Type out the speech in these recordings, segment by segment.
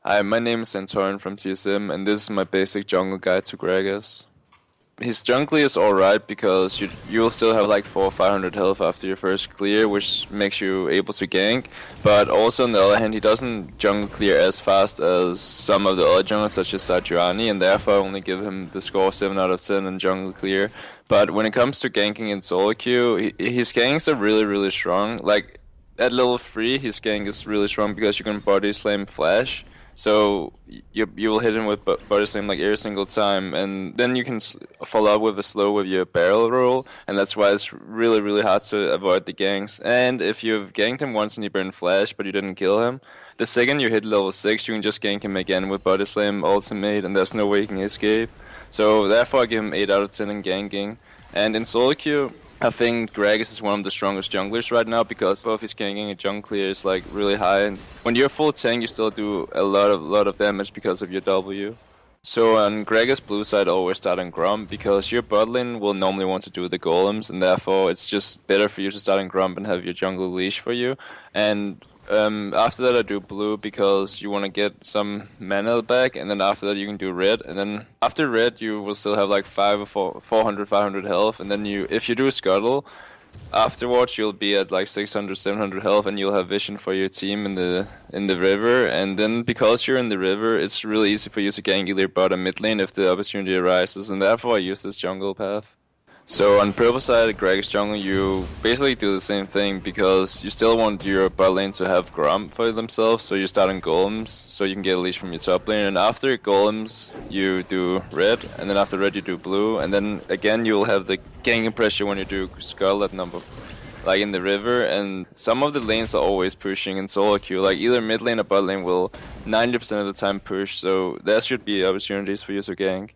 Hi, my name is Santorin from TSM, and this is my basic jungle guide to Gragas. His jungle is alright because you'll still have like 4 or 500 health after your first clear, which makes you able to gank. But also on the other hand, he doesn't jungle clear as fast as some of the other junglers, such as Satriani, and therefore I only give him the score 7 out of 10 in jungle clear. But when it comes to ganking in solo queue, his ganks are really strong. Like at level 3, his gank is really strong because you can body slam flash. So you will hit him with body slam like every single time, and then you can follow up with a slow with your barrel roll, and that's why it's really hard to avoid the ganks. And if you've ganked him once and you burn flash, but you didn't kill him, the second you hit level 6, you can just gank him again with body slam ultimate, and there's no way you can escape. So therefore, I give him 8 out of 10 in ganking. And in solo queue, I think Gragas is one of the strongest junglers right now because both his ganking and jungle clear is like really high. And when you're full tank, you still do a lot of damage because of your W. So on Gragas blue side, always start on Grump because your bot lane will normally want to do the golems, and therefore it's just better for you to start on Grump and have your jungle leash for you. And after that I do blue because you want to get some mana back, and then after that you can do red, and then after red you will still have like 400, 500 health, and then if you do scuttle, afterwards you'll be at like 600, 700 health, and you'll have vision for your team in the river, and then because you're in the river, it's really easy for you to gank either bot or mid lane if the opportunity arises, and therefore I use this jungle path. So on purple side, Gragas jungle, you basically do the same thing because you still want your bot lane to have Grump for themselves, so you start on golems, so you can get a leash from your top lane, and after golems, you do red, and then after red you do blue, and then again you'll have the ganking pressure when you do skull at number, like in the river, and some of the lanes are always pushing in solo queue, like either mid lane or bot lane will 90% of the time push, so there should be opportunities for you to gank.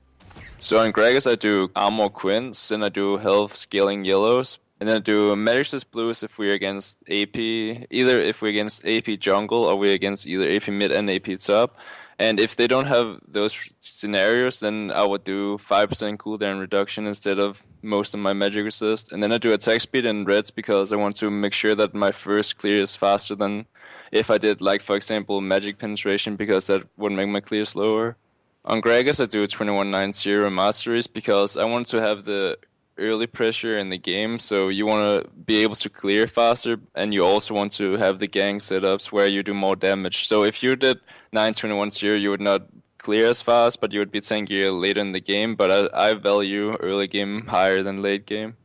So on Gragas I do armor quints, then I do health scaling yellows, and then I do Magic's blues if we're against AP, either if we're against AP jungle or we're against either AP mid and AP top. And if they don't have those scenarios, then I would do 5% cooldown reduction instead of most of my magic resist. And then I do attack speed in reds because I want to make sure that my first clear is faster than if I did, like, for example, magic penetration, because that would make my clear slower. On Gragas, I do 2190 masteries because I want to have the early pressure in the game, so you want to be able to clear faster, and you also want to have the gang setups where you do more damage. So if you did 92110, you would not clear as fast, but you would be tankier later in the game, but I value early game higher than late game.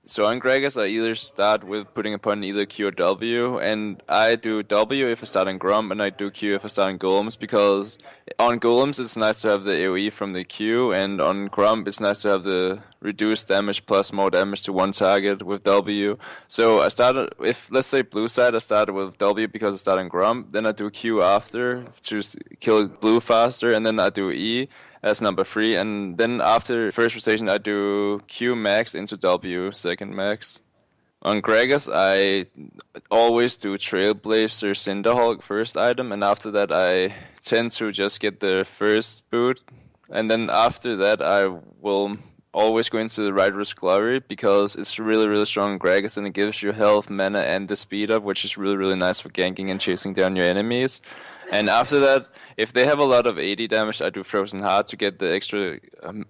So on Gragas, I either start with putting upon either Q or W, and I do W if I start on Grump, and I do Q if I start on Golems, because on Golems it's nice to have the AoE from the Q, and on Grump it's nice to have the reduced damage plus more damage to one target with W. So I started, if let's say blue side, I started with W because I started on Grump, then I do Q after to kill blue faster, and then I do E as number 3, and then after first rotation I do Q max into W second max. On Gragas I always do Trailblazer Cinderhawk first item, and after that I tend to just get the first boot, and then after that I will always go into the Rider's Glory because it's really strong in Gragas, and it gives you health, mana, and the speed up, which is really nice for ganking and chasing down your enemies. And after that, if they have a lot of 80 damage, I do Frozen Heart to get the extra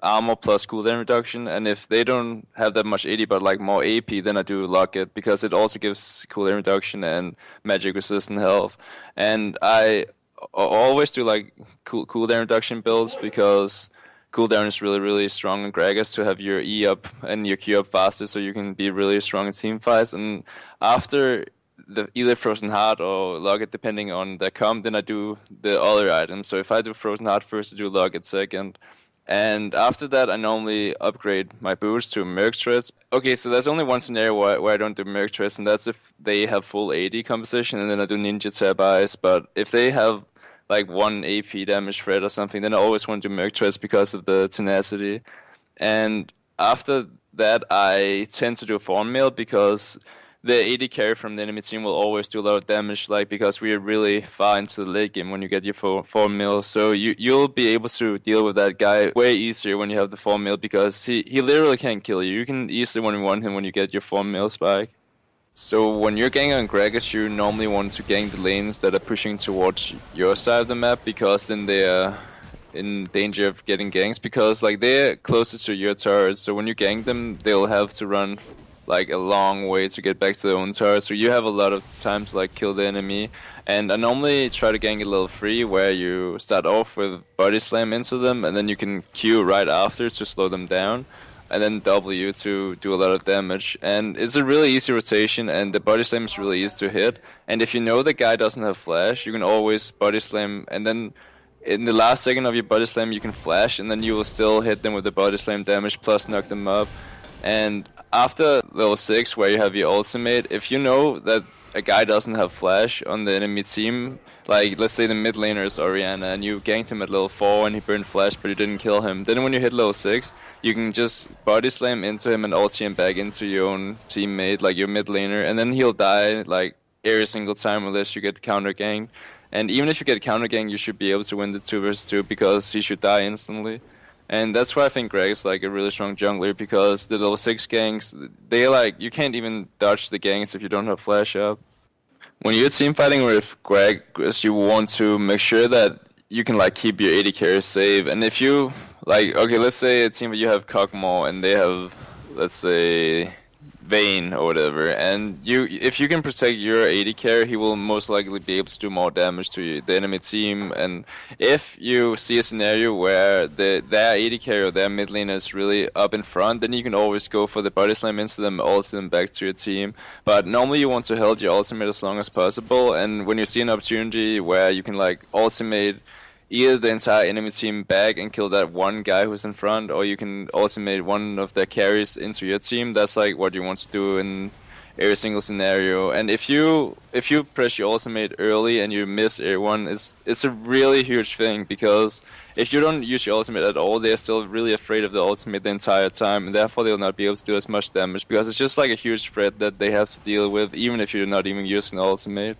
armor plus cooldown reduction. And if they don't have that much 80 but like more AP, then I do Locket because it also gives cooldown reduction and magic resistant health. And I always do like cooldown reduction builds because cooldown is really strong in Gragas to have your E up and your Q up faster, so you can be really strong in team fights. And after either Frozen Heart or Locket, depending on the comp, then I do the other items. So if I do Frozen Heart first, I do Locket second. And after that, I normally upgrade my boots to Merc Threads. Okay, so there's only one scenario where I don't do Merc Threads, and that's if they have full AD composition, and then I do Ninja Tab Eyes. But if they have like 1 AP damage threat or something, then I always want to do Merc Threads because of the tenacity. And after that, I tend to do Thorn Mail because the AD carry from the enemy team will always do a lot of damage, like because we are really far into the late game when you get your 4 mil. So you'll be able to deal with that guy way easier when you have the 4 mil because he literally can't kill you. You can easily 1v1 him when you get your 4 mil spike. So when you're ganking on Gragas, you normally want to gank the lanes that are pushing towards your side of the map because then they are in danger of getting ganks because like they're closer to your turret. So when you gank them, they'll have to run like a long way to get back to their own turret. So you have a lot of time to like kill the enemy. And I normally try to gank a little free where you start off with body slam into them and then you can Q right after to slow them down and then W to do a lot of damage. And it's a really easy rotation, and the body slam is really easy to hit. And if you know the guy doesn't have flash, you can always body slam, and then in the last second of your body slam, you can flash, and then you will still hit them with the body slam damage plus knock them up. And after level 6, where you have your ultimate, if you know that a guy doesn't have flash on the enemy team, like let's say the mid laner is Oriana and you ganked him at level 4 and he burned flash but you didn't kill him, then when you hit level 6, you can just body slam into him and ulti him back into your own teammate, like your mid laner, and then he'll die like every single time unless you get counter ganked. And even if you get counter ganked, you should be able to win the 2 vs 2 because he should die instantly. And that's why I think Greg is like a really strong jungler because the level 6 ganks, they like, you can't even dodge the ganks if you don't have flash up. When you're team fighting with Greg, you want to make sure that you can like keep your AD carry safe. And if you like, okay, let's say a team where you have Kog'Maw and they have, let's say, Vayne or whatever, and if you can protect your AD carry, he will most likely be able to do more damage to the enemy team. And if you see a scenario where their AD carry or their mid lane is really up in front, then you can always go for the body slam into them, ult them back to your team. But normally you want to hold your ultimate as long as possible, and when you see an opportunity where you can like ultimate either the entire enemy team back and kill that one guy who's in front, or you can ultimate one of their carries into your team. That's like what you want to do in every single scenario. And if you press your ultimate early and you miss everyone, it's a really huge thing because if you don't use your ultimate at all, they're still really afraid of the ultimate the entire time, and therefore they'll not be able to do as much damage because it's just like a huge threat that they have to deal with, even if you're not even using the ultimate.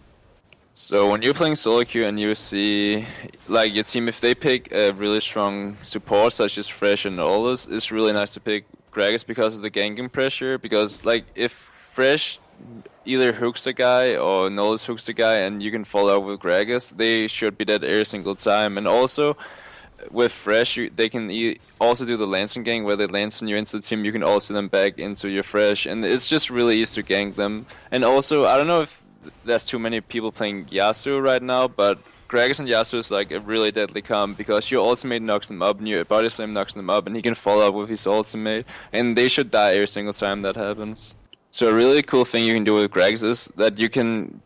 So when you're playing solo queue and you see like your team, if they pick a really strong support such as Fresh and Olus, it's really nice to pick Gragas because of the ganking pressure. Because like if Fresh either hooks a guy or Nolus hooks a guy and you can follow up with Gragas, they should be dead every single time. And also with Fresh, they can also do the Lancing gang where they lance you into the team, you can also them back into your Fresh, and it's just really easy to gank them. And also, I don't know if there's too many people playing Yasuo right now, but Gragas and Yasuo is like a really deadly comp because your ultimate knocks them up and your body slam knocks them up and he can follow up with his ultimate, and they should die every single time that happens. So a really cool thing you can do with Gragas is that you can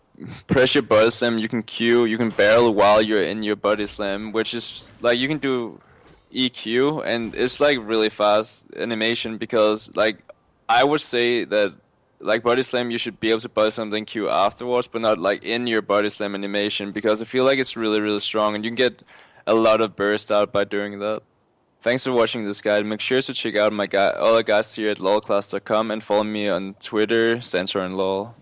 press your body slam, you can Q, you can barrel while you're in your body slam, which is like you can do EQ, and it's like really fast animation because like I would say that like body slam, you should be able to body slam then Q afterwards, but not like in your body slam animation because I feel like it's really, really strong and you can get a lot of burst out by doing that. Thanks for watching this guide. Make sure to check out my other guides here at lolclass.com and follow me on Twitter, Santorin LoL.